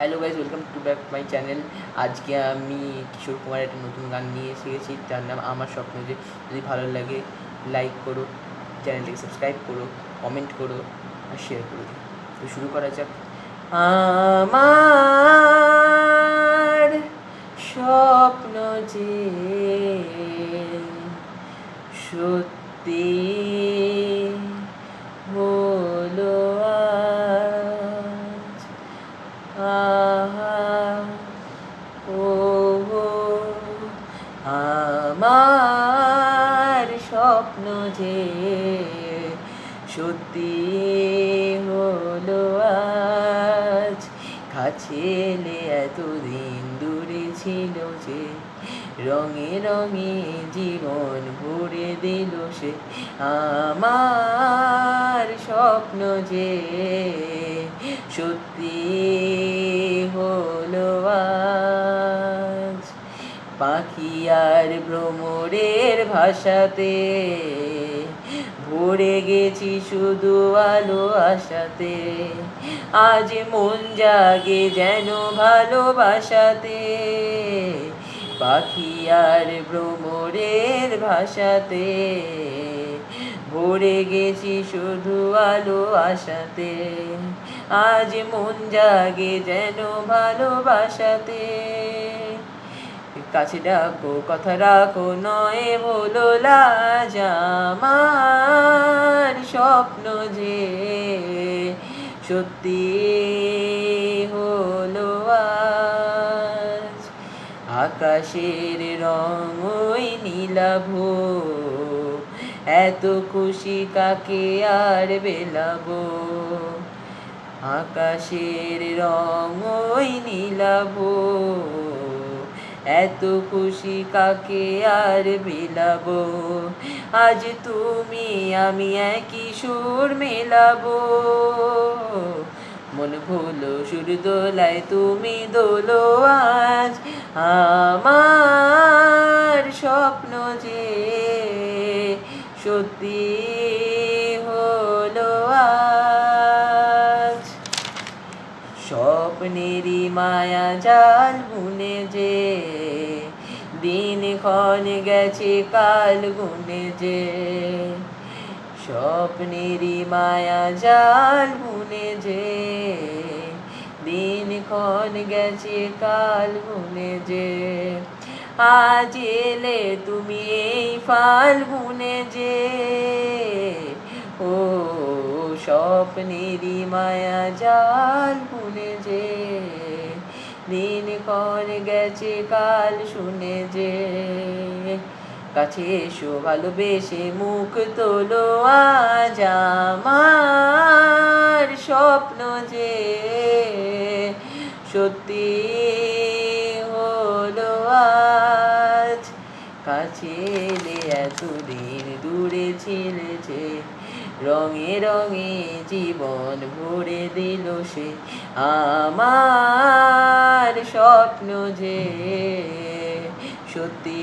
Hello guys, welcome to back my channel. আজকে আমি কিশোর কুমারের একটা নতুন গান নিয়ে এসে গেছি, যার নাম আমার স্বপ্ন। যে যদি ভালো লাগে লাইক করো, চ্যানেলটাকে সাবস্ক্রাইব করো, কমেন্ট করো আর শেয়ার করো। তো শুরু করা যাক। আমার স্বপ্ন যে সত্যি হলো আজ। আহা ও আমার স্বপ্ন যে সত্যি হলো আজ। কাছে এলে এতদিন দূরে ছিল যে, রঙে রঙে জীবন ভরে দিল সে। আমার স্বপ্ন যে সত্যি হলো আজ। পাখি আর ভ্রমরের ভাষাতে ভরে গেছি শুধু আলো আশাতে। আজ মন জাগে যেন ভালোবাসাতে। পাখি আর ভ্রমরের ভাষাতে ভরে গেছি শুধু আলো আশাতে। আজ মন জাগে যেন ভালোবাসাতে। কাছে ডাকো, কথা রাখো, নয় বলো লাজ। আমার স্বপ্ন যে সত্যি হলো আজ। আকাশের রং ওই নীলাভ, এত খুশি কাকে আর বেলাবো। আকাশের রং ওই নীলাভ, এত খুশি কাকে আর বিলাবো। আজ তুমি আমি একই সুর মেলাবো। মন ভুলো সুর দোলায় তুমি দোলো আজ। আমার স্বপ্ন যে সত্যি হলো আজ। স্বপ্নেরই মায়া জাল বুনে যে, দিনক্ষণ গেছে কাল গুনে যে। স্বপ্নেরই মায়া জাল বুনে যে, দিনক্ষণ গেছে কাল গুনে যে। আজ এলে তুমি এই ফাল্গুনে যে, ও স্বপ্নেরই মায়া জাল বুনে যে, দিনক্ষণ গেছে কাল শুনে যে। কাছে এসো ভালোবেসে মুখ তোলো আজ। আমার স্বপ্ন যে সত্যি হলো আজ। কাছে এলে এতদিন দূরে ছিলে যে, রঙে রঙে জীবন ভরে দিল সে। আমার স্বপ্ন যে সত্যি